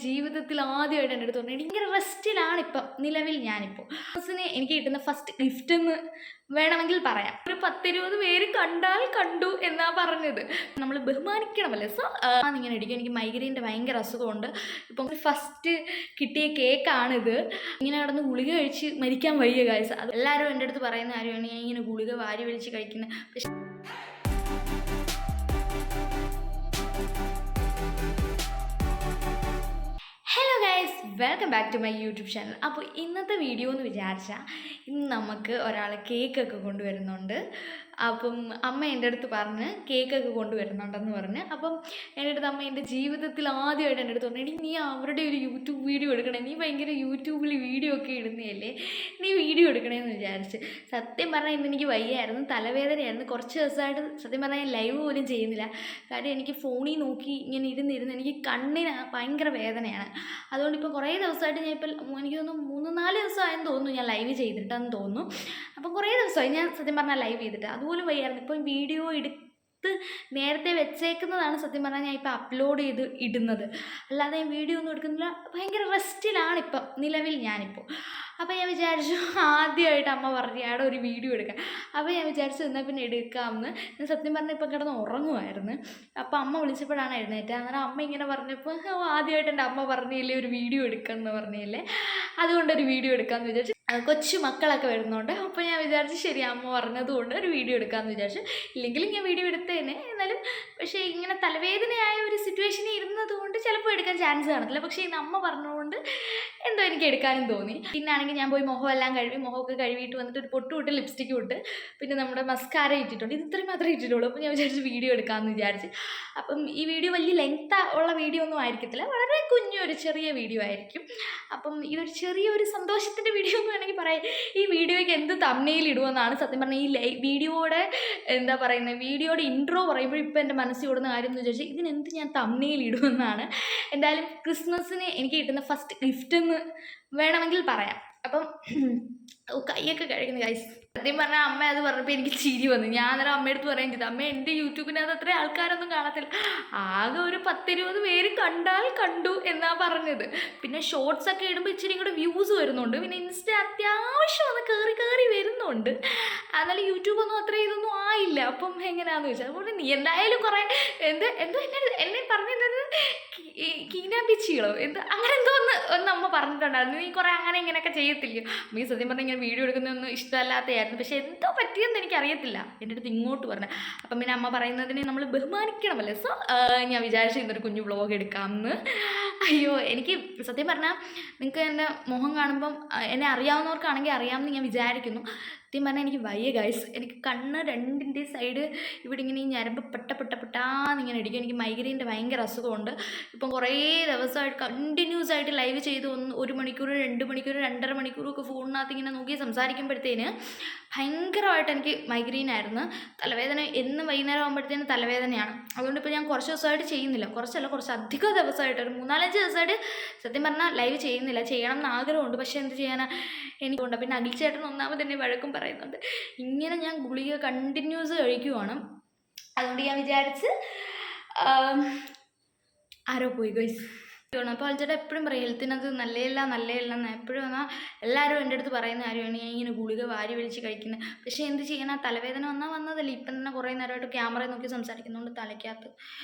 ജീവിതത്തിൽ ആദ്യമായിട്ട് എൻ്റെ അടുത്ത് പറഞ്ഞു ഭയങ്കര റെസ്റ്റിലാണ് ഇപ്പം നിലവിൽ ഞാനിപ്പോൾ. ക്രിസ്മസിന് എനിക്ക് കിട്ടുന്ന ഫസ്റ്റ് ഗിഫ്റ്റ് എന്ന് വേണമെങ്കിൽ പറയാം. ഒരു 10-20 പേര് കണ്ടാൽ കണ്ടു എന്നാ പറഞ്ഞത്. നമ്മൾ ബഹുമാനിക്കണമല്ലേ. സോ ഇങ്ങനെ ഇടിക്കും. എനിക്ക് മൈഗ്രെയിൻ്റെ ഭയങ്കര അസുഖമുണ്ട്. ഇപ്പം ഫസ്റ്റ് കിട്ടിയ കേക്കാണിത്. ഇങ്ങനെ കിടന്ന് ഗുളിക കഴിച്ച് മരിക്കാൻ വയ്യ ഗൈസ്. അത് എല്ലാവരും എൻ്റെ അടുത്ത് പറയുന്ന കാര്യമാണ് ഞാൻ ഇങ്ങനെ ഗുളിക വാരി വലിച്ച് കഴിക്കുന്നത്. പക്ഷെ hello guys, welcome back to my YouTube channel. അപ്പോൾ ഇന്നത്തെ വീഡിയോ എന്ന് വിചാരിച്ചാൽ ഇന്ന് നമുക്ക് ഒരാൾ കേക്കൊക്കെ കൊണ്ടുവരുന്നുണ്ട്. അപ്പം അമ്മ എൻ്റെ അടുത്ത് പറഞ്ഞ് കേക്കൊക്കെ കൊണ്ടുവരുന്നുണ്ടെന്ന് പറഞ്ഞ്. അപ്പം എൻ്റെ അടുത്ത് അമ്മ എൻ്റെ ജീവിതത്തിൽ ആദ്യമായിട്ട് എൻ്റെ അടുത്ത് പറഞ്ഞു, നീ അവരുടെ ഒരു യൂട്യൂബ് വീഡിയോ എടുക്കണേ, നീ ഭയങ്കര യൂട്യൂബിൽ വീഡിയോ ഒക്കെ ഇടുന്നതല്ലേ, നീ വീഡിയോ എടുക്കണേന്ന് വിചാരിച്ച്. സത്യം പറഞ്ഞാൽ ഇന്ന് എനിക്ക് വയ്യായിരുന്നു, തലവേദനയായിരുന്നു. കുറച്ച് ദിവസമായിട്ട് സത്യം പറഞ്ഞാൽ ഞാൻ ലൈവ് പോലും ചെയ്യുന്നില്ല. കാര്യം എനിക്ക് ഫോണിൽ നോക്കി ഇങ്ങനെ ഇരുന്ന് എനിക്ക് കണ്ണിന് ഭയങ്കര വേദനയാണ്. അതുകൊണ്ട് ഇപ്പോൾ കുറേ ദിവസമായിട്ട് ഞാൻ എനിക്ക് തോന്നുന്നു 3-4 ദിവസമായെന്ന് തോന്നുന്നു ഞാൻ ലൈവ് ചെയ്തിട്ടെന്ന് തോന്നുന്നു. അപ്പം കുറേ ദിവസമായി ഞാൻ സത്യം പറഞ്ഞാൽ ലൈവ് ചെയ്തിട്ട്, അതുപോലും വയ്യായിരുന്നു. ഇപ്പം വീഡിയോ എടുത്ത് നേരത്തെ വെച്ചേക്കുന്നതാണ് സത്യം പറഞ്ഞാൽ ഞാൻ ഇപ്പോൾ അപ്ലോഡ് ചെയ്ത് ഇടുന്നത്, അല്ലാതെ ഞാൻ വീഡിയോ ഒന്നും എടുക്കുന്നില്ല. ഭയങ്കര റെസ്റ്റിലാണ് ഇപ്പം നിലവിൽ ഞാനിപ്പോൾ. അപ്പോൾ ഞാൻ വിചാരിച്ചു ആദ്യമായിട്ട് അമ്മ പറഞ്ഞാടെ ഒരു വീഡിയോ എടുക്കാം. അപ്പോൾ ഞാൻ വിചാരിച്ചു എന്നാൽ പിന്നെ എടുക്കാമെന്ന്. ഞാൻ സത്യം പറഞ്ഞാൽ ഇപ്പം കിടന്ന് ഉറങ്ങുമായിരുന്നു. അപ്പോൾ അമ്മ വിളിച്ചപ്പോഴാണ് എഴുന്നേറ്റത്. അങ്ങനെ അമ്മ ഇങ്ങനെ പറഞ്ഞപ്പോൾ ആദ്യമായിട്ട് എൻ്റെ അമ്മ പറഞ്ഞില്ലേ ഒരു വീഡിയോ എടുക്കാമെന്ന് പറഞ്ഞില്ലേ, അതുകൊണ്ടൊരു വീഡിയോ എടുക്കാമെന്ന് വിചാരിച്ചു. കൊച്ചു മക്കളൊക്കെ വരുന്നുണ്ട്. അപ്പോൾ ഞാൻ വിചാരിച്ചു ശരി അമ്മ പറഞ്ഞതുകൊണ്ട് ഒരു വീഡിയോ എടുക്കാമെന്ന് വിചാരിച്ചു. ഇല്ലെങ്കിലും ഞാൻ വീഡിയോ എടുത്തേനെ എന്നാലും. പക്ഷേ ഇങ്ങനെ തലവേദനയായ ഒരു സിറ്റുവേഷനിൽ ഇരുന്നത് കൊണ്ട് ചിലപ്പോൾ എടുക്കാൻ ചാൻസ് കാണത്തില്ല. പക്ഷേ ഇന്ന് അമ്മ പറഞ്ഞതുകൊണ്ട് എന്തോ എനിക്ക് എടുക്കാനും തോന്നി. പിന്നെ ആണെങ്കിൽ ഞാൻ പോയി മുഖമെല്ലാം കഴുകി, മുഖമൊക്കെ കഴുകിയിട്ട് വന്നിട്ട് ഒരു പൊട്ട് വിട്ട് ലിപ്സ്റ്റിക്ക് വിട്ട് പിന്നെ നമ്മുടെ മസ്കാര ഇട്ടിട്ടുണ്ട്. ഇത് ഇത്രയും മാത്രമേ ഇട്ടിട്ടുള്ളൂ. അപ്പോൾ ഞാൻ വിചാരിച്ചു വീഡിയോ എടുക്കാമെന്ന് വിചാരിച്ച്. അപ്പം ഈ വീഡിയോ വലിയ ലെങ്ത് ഉള്ള വീഡിയോ ഒന്നും ആയിരിക്കത്തില്ല, വളരെ കുഞ്ഞൊരു ചെറിയ വീഡിയോ ആയിരിക്കും. അപ്പം ഇതൊരു ചെറിയൊരു സന്തോഷത്തിൻ്റെ വീഡിയോ എന്ന് വേണമെങ്കിൽ പറയാം. ഈ വീഡിയോയ്ക്ക് എന്ത് തംബ്നെയിൽ ഇടുമെന്നാണ് സത്യം പറഞ്ഞാൽ ഈ വീഡിയോയുടെ എന്താ പറയുന്നത്, വീഡിയോയുടെ ഇൻട്രോ പറയുമ്പോൾ ഇപ്പോൾ എൻ്റെ മനസ്സിൽ ഓടുന്ന കാര്യം എന്ന് വിചാരിച്ചാൽ ഇതിനെന്ത് ഞാൻ തംബ്നെയിൽ ഇടുമെന്നാണ്. എന്തായാലും ക്രിസ്മസിന് എനിക്ക് കിട്ടുന്ന ഫസ്റ്റ് ഗിഫ്റ്റ് എന്ന് വേണമെങ്കിൽ പറയാം. അപ്പം കൈയൊക്കെ കഴിക്കുന്നു ഗൈസ്. സത്യം പറഞ്ഞാൽ അമ്മ അത് പറഞ്ഞപ്പോൾ എനിക്ക് ചിരി വന്നു. ഞാൻ അന്നേരം അമ്മയടുത്ത് പറയുകയും ചെയ്തു, അമ്മ എൻ്റെ യൂട്യൂബിനകത്ത് അത്ര ആൾക്കാരൊന്നും കാണത്തില്ല, ആകെ ഒരു 10-20 പേര് കണ്ടാൽ കണ്ടു എന്നാ പറഞ്ഞത്. പിന്നെ ഷോർട്സ് ഒക്കെ ഇടുമ്പോൾ ഇച്ചിരി കൂടെ വ്യൂസ് വരുന്നുണ്ട്. പിന്നെ ഇൻസ്റ്റ അത്യാവശ്യം ഒന്ന് കയറി വരുന്നുണ്ട്. എന്നാലും യൂട്യൂബൊന്നും അത്ര ഇതൊന്നും ആയില്ല. അപ്പം എങ്ങനെയാണെന്ന് ചോദിച്ചാൽ അതുകൊണ്ട് നീ എന്തായാലും കുറേ എന്തോ എന്നെ പറഞ്ഞത് കീനാപ്പിച്ചികളോ അങ്ങനെ എന്തോ ഒന്ന് അമ്മ പറഞ്ഞിട്ടുണ്ടായിരുന്നു. നീ കുറേ അങ്ങനെ ഇങ്ങനെയൊക്കെ ചെയ്യത്തില്ല. നീ സത്യം പറഞ്ഞാൽ ഇങ്ങനെ വീഡിയോ എടുക്കുന്നതൊന്നും ഇഷ്ടമല്ലാത്തതായിരുന്നു. പക്ഷേ എന്തോ പറ്റിയെന്ന് എനിക്കറിയത്തില്ല. എൻ്റെ അടുത്ത് ഇങ്ങോട്ട് പറഞ്ഞു. അപ്പം പിന്നെ അമ്മ പറയുന്നതിനെ നമ്മൾ ബഹുമാനിക്കണമല്ലേ. സോ ഞാൻ വിചാരിച്ചു ഇന്നൊരു കുഞ്ഞു വ്ളോഗ് എടുക്കാമെന്ന്. അയ്യോ, എനിക്ക് സത്യം പറഞ്ഞാൽ നിങ്ങൾക്ക് എൻ്റെ മുഖം കാണുമ്പം എന്നെ അറിയാവുന്നവർക്കാണെങ്കിൽ അറിയാമെന്ന് ഞാൻ വിചാരിക്കുന്നു. സത്യം പറഞ്ഞാൽ എനിക്ക് വയ്യ ഗൈസ്. എനിക്ക് കണ്ണ് രണ്ടിൻ്റെ സൈഡ് ഇവിടെ ഇങ്ങനെ ഈ ഞരമ്പ് പെട്ടാന്നിങ്ങനെ ഇടിക്കും. എനിക്ക് മൈഗ്രെയിൻ്റെ ഭയങ്കര അസുഖമുണ്ട്. ഇപ്പം കുറേ ദിവസമായിട്ട് കണ്ടിന്യൂസ് ആയിട്ട് ലൈവ് ചെയ്ത് 1 മണിക്കൂർ 2 മണിക്കൂർ 2.5 മണിക്കൂറൊക്കെ ഫോണിനകത്ത് ഇങ്ങനെ നോക്കി സംസാരിക്കുമ്പോഴത്തേന് ഭയങ്കരമായിട്ട് എനിക്ക് മൈഗ്രെയിൻ ആയിരുന്നു. തലവേദന എന്നും വൈകുന്നേരം ആകുമ്പോഴത്തേന് തലവേദനയാണ്. അതുകൊണ്ട് ഇപ്പോൾ ഞാൻ കുറച്ച് ദിവസമായിട്ട് ചെയ്യുന്നില്ല. കുറച്ച് അധികം ദിവസമായിട്ട് ഒരു 3-4 ദിവസമായിട്ട് സത്യം പറഞ്ഞാൽ ലൈവ് ചെയ്യുന്നില്ല. ചെയ്യണം എന്ന് ആഗ്രഹമുണ്ട്, പക്ഷേ എന്ത് ചെയ്യാനാ എനിക്കുണ്ട്. പിന്നെ അഖിൽച്ചേട്ടൻ ഒന്നാമത് തന്നെ വഴക്കും പറയുന്നുണ്ട്. ഇങ്ങനെ ഞാൻ ഗുളിക കണ്ടിന്യൂസ് കഴിക്കുവാണ്. അതുകൊണ്ട് ഞാൻ വിചാരിച്ച് ആരോ പോയി ഗൈസ്. അപ്പോൾ അൽച്ചേട്ടൻ എപ്പോഴും പറയും ഹെൽത്തിനത് നല്ലതല്ല എന്ന് എപ്പോഴും വന്നാൽ എല്ലാവരും എൻ്റെ അടുത്ത് പറയുന്ന കാര്യമാണ് ഞാൻ ഇങ്ങനെ ഗുളിക വാരി വലിച്ച് കഴിക്കുന്നത്. പക്ഷേ എന്ത് ചെയ്യാനാ, തലവേദന വന്നതല്ലേ. ഇപ്പം തന്നെ കുറേ നേരമായിട്ട് ക്യാമറ നോക്കി സംസാരിക്കുന്നതുകൊണ്ട് തലയ്ക്കകത്ത്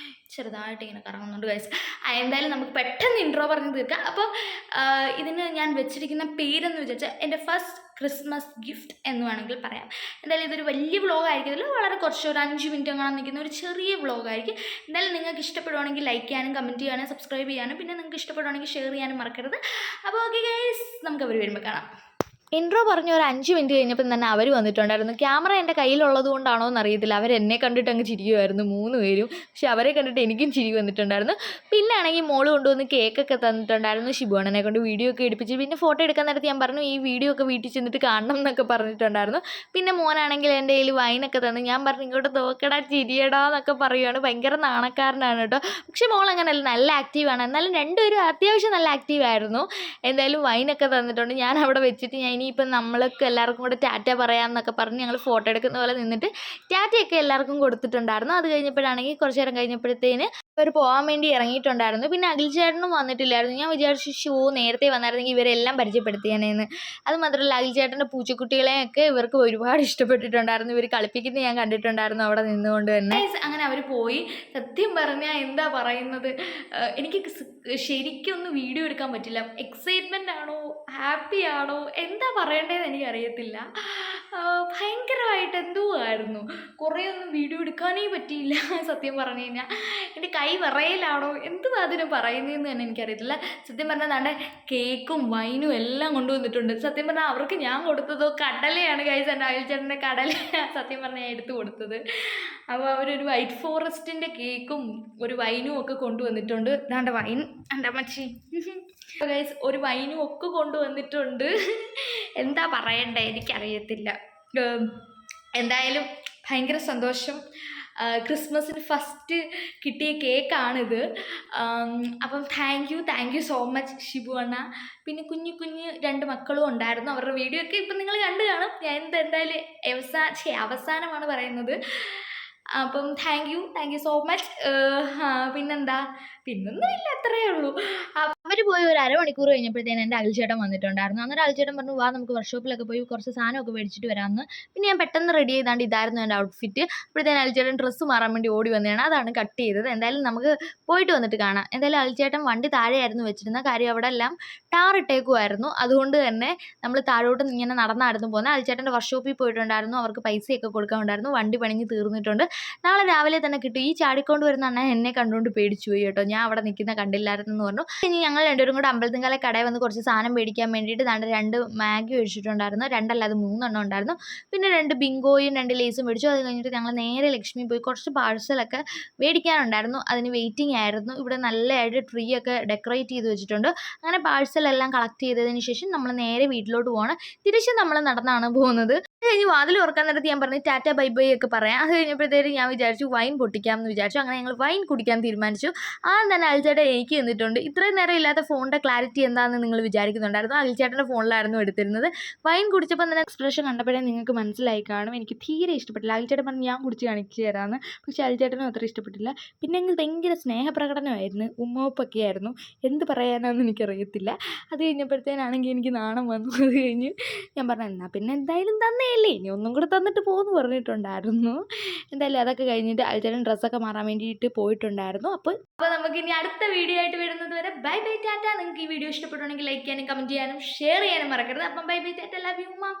ചെറുതായിട്ട് ഇങ്ങനെ കറങ്ങുന്നുണ്ട് ഗൈസ്. എന്തായാലും നമുക്ക് പെട്ടെന്ന് ഇൻട്രോ പറഞ്ഞ് തീർക്കാം. അപ്പോൾ ഇതിന് ഞാൻ വെച്ചിരിക്കുന്ന പേരെന്ന് വിചാരിച്ചാൽ എൻ്റെ ഫസ്റ്റ് ക്രിസ്മസ് ഗിഫ്റ്റ് എന്ന് വേണമെങ്കിൽ പറയാം. എന്തായാലും ഇതൊരു വലിയ വ്ളോഗ് ആയിരിക്കത്തില്ല, വളരെ കുറച്ച് ഒരു 5 മിനിറ്റ് അങ്ങനെ നിൽക്കുന്ന ഒരു ചെറിയ വ്ളോഗായിരിക്കും. എന്തായാലും നിങ്ങൾക്ക് ഇഷ്ടപ്പെടുവാണെങ്കിൽ ലൈക്ക് ചെയ്യാനും കമൻറ്റ് ചെയ്യാനും സബ്സ്ക്രൈബ് ചെയ്യാനും പിന്നെ നിങ്ങൾക്ക് ഇഷ്ടപ്പെടുവാണെങ്കിൽ ഷെയർ ചെയ്യാനും മറക്കരുത്. അപ്പോൾ ഓക്കെ ഗൈസ്, നമുക്ക് അവർ വരുമ്പോൾ കാണാം. ഇൻട്രോ പറഞ്ഞ് ഒരു 5 മിനിറ്റ് കഴിഞ്ഞപ്പം തന്നെ അവർ വന്നിട്ടുണ്ടായിരുന്നു. ക്യാമറ എൻ്റെ കയ്യിലുള്ളത് കൊണ്ടാണോ എന്നറിയത്തില്ല, അവരെന്നെ കണ്ടിട്ട് അങ്ങ് ചിരിക്കുമായിരുന്നു 3 പേരും. പക്ഷെ അവരെ കണ്ടിട്ട് എനിക്കും ചിരി വന്നിട്ടുണ്ടായിരുന്നു. പിന്നെ ആണെങ്കിൽ മോള് കൊണ്ടുവന്ന് കേക്കൊക്കെ തന്നിട്ടുണ്ടായിരുന്നു. ഷിബുവണ്ണനെ കൊണ്ട് വീഡിയോ ഒക്കെ എടുപ്പിച്ച് പിന്നെ ഫോട്ടോ എടുക്കാൻ നേരത്ത് ഞാൻ പറഞ്ഞു ഈ വീഡിയോ ഒക്കെ വീട്ടിൽ ചെന്നിട്ട് കാണണം എന്നൊക്കെ പറഞ്ഞിട്ടുണ്ടായിരുന്നു. പിന്നെ മോനാണെങ്കിൽ എൻ്റെ കയ്യിൽ വൈനൊക്കെ തന്നു. ഞാൻ പറഞ്ഞു ഇങ്ങോട്ട് നോക്കടാ ചിരിയടാ എന്നൊക്കെ പറയുകയാണ്. ഭയങ്കര നാണക്കാരനാണ് കേട്ടോ. പക്ഷെ മോൾ അങ്ങനെയല്ല, നല്ല ആക്റ്റീവാണ്. എന്നാലും രണ്ടുപേരും അത്യാവശ്യം നല്ല ആക്റ്റീവായിരുന്നു. എന്തായാലും വൈനൊക്കെ തന്നിട്ടുണ്ട്. ഞാൻ അവിടെ വെച്ചിട്ട് ഞാൻ ഇനി ഇനിയിപ്പം നമ്മൾക്ക് എല്ലാവർക്കും കൂടെ ടാറ്റ പറയാമെന്നൊക്കെ പറഞ്ഞ് ഞങ്ങൾ ഫോട്ടോ എടുക്കുന്ന പോലെ നിന്നിട്ട് ടാറ്റയൊക്കെ എല്ലാവർക്കും കൊടുത്തിട്ടുണ്ടായിരുന്നു. അത് കഴിഞ്ഞപ്പോഴാണെങ്കിൽ കുറച്ച് നേരം കഴിഞ്ഞപ്പോഴത്തേന് അവർ പോകാൻ വേണ്ടി ഇറങ്ങിയിട്ടുണ്ടായിരുന്നു. പിന്നെ അഖിൽ ചേട്ടനും വന്നിട്ടില്ലായിരുന്നു. ഞാൻ വിചാരിച്ചു നേരത്തെ വന്നായിരുന്നെങ്കിൽ ഇവരെല്ലാം പരിചയപ്പെടുത്തിയേനേന്ന്. അത് മാത്രമല്ല അഖിൽ ചേട്ടൻ്റെ പൂച്ചക്കുട്ടികളെയൊക്കെ ഇവർക്ക് ഒരുപാട് ഇഷ്ടപ്പെട്ടിട്ടുണ്ടായിരുന്നു. ഇവർ കളിപ്പിക്കുന്നത് ഞാൻ കണ്ടിട്ടുണ്ടായിരുന്നു അവിടെ നിന്നുകൊണ്ട് തന്നെ. അങ്ങനെ അവർ പോയി. സത്യം പറഞ്ഞാൽ എന്താ പറയുന്നത്, എനിക്ക് ശരിക്കൊന്നും വീഡിയോ എടുക്കാൻ പറ്റില്ല. എക്സൈറ്റ്മെൻ്റ് ആണോ ഹാപ്പി ആണോ എന്താ പറയേണ്ടതെന്ന് എനിക്കറിയത്തില്ല. ഭയങ്കരമായിട്ട് എന്തോ ആയിരുന്നു. കുറേ ഒന്നും വീഡിയോ എടുക്കാനേ പറ്റിയില്ല സത്യം പറഞ്ഞു കഴിഞ്ഞാൽ. എൻ്റെ കൈ വിറയലാണോ എന്തുവാ അതിന് പറയുന്നതെന്ന് തന്നെ എനിക്കറിയത്തില്ല. സത്യം പറഞ്ഞാൽ ദാണ്ടെ കേക്കും വൈനും എല്ലാം കൊണ്ടുവന്നിട്ടുണ്ട്. സത്യം പറഞ്ഞാൽ അവർക്ക് ഞാൻ കൊടുത്തതോ കടലയാണ് ഗൈസ്. എൻ്റെ അഖിൽ ചേട്ടൻ്റെ കടല സത്യം പറഞ്ഞാൽ ഞാൻ എടുത്തു കൊടുത്തത്. അപ്പോൾ അവരൊരു വൈറ്റ് ഫോറസ്റ്റിൻ്റെ കേക്കും ഒരു വൈനും ഒക്കെ കൊണ്ടുവന്നിട്ടുണ്ട്. ദാണ്ടെ വൈൻ എൻ്റെ അമ്മച്ചി അപ്പോൾ ഗൈസ് ഒരു വൈനും ഒക്കെ കൊണ്ടുവന്നിട്ടുണ്ട്. എന്താ പറയണ്ടേ എനിക്കറിയത്തില്ല. എന്തായാലും ഭയങ്കര സന്തോഷം. ക്രിസ്മസിന് ഫസ്റ്റ് കിട്ടിയ കേക്കാണിത്. അപ്പം thank you so much Shibu അണ്ണ. പിന്നെ കുഞ്ഞു 2 മക്കളും ഉണ്ടായിരുന്നു. അവരുടെ വീഡിയോ ഒക്കെ ഇപ്പം നിങ്ങൾ കണ്ടു കാണും. ഞാൻ എന്തായാലും അവസാനമാണ് പറയുന്നത്. അപ്പം താങ്ക് യു സോ മച്ച്. പിന്നൊന്നുമില്ല, അത്രയേ ഉള്ളൂ. അവർ പോയി ഒരു അരമണിക്കൂർ കഴിഞ്ഞപ്പോഴത്തേനും എൻ്റെ അഖിൽ ചേട്ടൻ വന്നിട്ടുണ്ടായിരുന്നു. അന്നേരം അഖിൽ ചേട്ടൻ പറഞ്ഞു, വാ നമുക്ക് വർക്ക്ഷോപ്പിലൊക്കെ പോയി കുറച്ച് സാധനമൊക്കെ മേടിച്ചിട്ട് വരാമെന്ന്. പിന്നെ ഞാൻ പെട്ടെന്ന് റെഡി ചെയ്താണ്ട് ഇതായിരുന്നു എൻ്റെ ഔട്ട്ഫിറ്റ്. അപ്പോഴത്തേനും അഖിൽ ചേട്ടൻ ഡ്രസ്സ് മാറാൻ വേണ്ടി ഓടി വന്നതാണ്. അതാണ് കട്ട് ചെയ്തത്. എന്തായാലും നമുക്ക് പോയിട്ട് വന്നിട്ട് കാണാം. എന്തായാലും അഖിൽ ചേട്ടൻ വണ്ടി താഴെയായിരുന്നു വെച്ചിരുന്ന കാര്യം. അവിടെ എല്ലാം ടാർ ഇട്ടേക്കുമായിരുന്നു. അതുകൊണ്ട് തന്നെ നമ്മൾ താഴോട്ട് ഇങ്ങനെ നടന്നായിരുന്നു പോകുന്നത്. അഖിൽ ചേട്ടൻ്റെ വർക്ക്ഷോപ്പിൽ പോയിട്ടുണ്ടായിരുന്നു. അവർക്ക് പൈസയൊക്കെ കൊടുക്കാനുണ്ടായിരുന്നു. വണ്ടി പണിഞ്ഞ് തീർന്നിട്ടുണ്ട്. നാളെ രാവിലെ തന്നെ കിട്ടും. ഈ ചാടിക്കൊണ്ട് വരുന്ന അണ്ണൻ എന്നെ കണ്ടുകൊണ്ട് പേടിച്ചു പോയി കേട്ടോ. ഞാൻ അവിടെ നിൽക്കുന്ന കണ്ടില്ലായിരുന്നു എന്ന് പറഞ്ഞു. ഇനി ഞങ്ങൾ രണ്ടുപേരും കൂടെ അമ്പലത്തിങ്കാലെ കടയിൽ വന്ന് കുറച്ച് സാധനം മേടിക്കാൻ വേണ്ടിയിട്ട് 2 മാഗി മേടിച്ചിട്ടുണ്ടായിരുന്നു. 2 അല്ല, അത് 3 എണ്ണം ഉണ്ടായിരുന്നു. പിന്നെ 2 ബിങ്കോയും 2 ലേസും മേടിച്ചു. അത് കഴിഞ്ഞിട്ട് ഞങ്ങൾ നേരെ ലക്ഷ്മി പോയി കുറച്ച് പാഴ്സലൊക്കെ മേടിക്കാനുണ്ടായിരുന്നു. അതിന് വെയിറ്റിംഗ് ആയിരുന്നു. ഇവിടെ നല്ലതായിട്ട് ട്രീ ഒക്കെ ഡെക്കറേറ്റ് ചെയ്ത് വെച്ചിട്ടുണ്ട്. അങ്ങനെ പാഴ്സലെല്ലാം കളക്ട് ചെയ്തതിന് ശേഷം നമ്മൾ നേരെ വീട്ടിലോട്ട് പോകണം. തിരിച്ച് നമ്മൾ നടന്നാണ് പോകുന്നത്. അത് കഴിഞ്ഞ് വാതിൽ തുറക്കാൻ നേരത്ത് ഞാൻ പറഞ്ഞു ടാറ്റ ബൈ ബൈ ഒക്കെ പറയാം. അത് കഴിഞ്ഞപ്പോഴത്തേക്കും ഞാൻ വിചാരിച്ചു വൈൻ പൊട്ടിക്കാമെന്ന് വിചാരിച്ചു. അങ്ങനെ ഞങ്ങൾ വൈൻ കുടിക്കാൻ തീരുമാനിച്ചു. ആദ്യം തന്നെ അഖിൽ ചേട്ടൻ എനിക്ക് തന്നിട്ടുണ്ട്. ഇത്രയും നേരം ഇല്ലാത്ത ഫോണിൻ്റെ ക്ലാരിറ്റി എന്താണെന്ന് നിങ്ങൾ വിചാരിക്കുന്നുണ്ടായിരുന്നു. അഖിൽ ചേട്ടൻ്റെ ഫോണിലായിരുന്നു എടുത്തിരുന്നത്. വൈൻ കുടിച്ചപ്പോൾ തന്നെ എക്സ്പ്രഷൻ കണ്ടപ്പോഴേ നിങ്ങൾക്ക് മനസ്സിലായി കാണും. എനിക്ക് തീരെ ഇഷ്ടപ്പെട്ടില്ല. അഖിൽ ചേട്ടൻ പറഞ്ഞു ഞാൻ കുടിച്ച് കാണിച്ചു തരാമെന്ന്. പക്ഷേ അഖിൽ ചേട്ടനും അത്ര ഇഷ്ടപ്പെട്ടില്ല. പിന്നെ എങ്കിൽ ഭയങ്കര സ്നേഹപ്രകടനമായിരുന്നു. ഉമ്മൊപ്പൊക്കെ ആയിരുന്നു. എന്ത് പറയാനാണെന്ന് എനിക്കറിയത്തില്ല. അത് കഴിഞ്ഞപ്പോഴത്തേനാണെങ്കിൽ എനിക്ക് നാണം വന്നു. അത് കഴിഞ്ഞ് ഞാൻ പറഞ്ഞു എന്നാൽ പിന്നെ എന്തായാലും തന്നേയല്ലേ, ഇനി ഒന്നും കൂടെ തന്നിട്ട് പോകുമെന്ന് പറഞ്ഞിട്ടുണ്ടായിരുന്നു. എന്തായാലും അതൊക്കെ കഴിഞ്ഞിട്ട് അഖിൽ ചേട്ടൻ ഡ്രസ്സൊക്കെ മാറാൻ വേണ്ടിയിട്ട് പോയിട്ടുണ്ടായിരുന്നു. അപ്പോൾ നമുക്ക് ഇനി അടുത്ത വീഡിയോ ആയിട്ട് വരുന്നത് വരെ ബൈ ബൈ ടാറ്റ. നിങ്ങൾക്ക് ഈ വീഡിയോ ഇഷ്ടപ്പെട്ടുണ്ടെങ്കിൽ ലൈക്ക് ചെയ്യാനും കമൻറ്റ് ചെയ്യാനും ഷെയർ ചെയ്യാനും മറക്കരുത്. അപ്പം bye bye Tata, love you.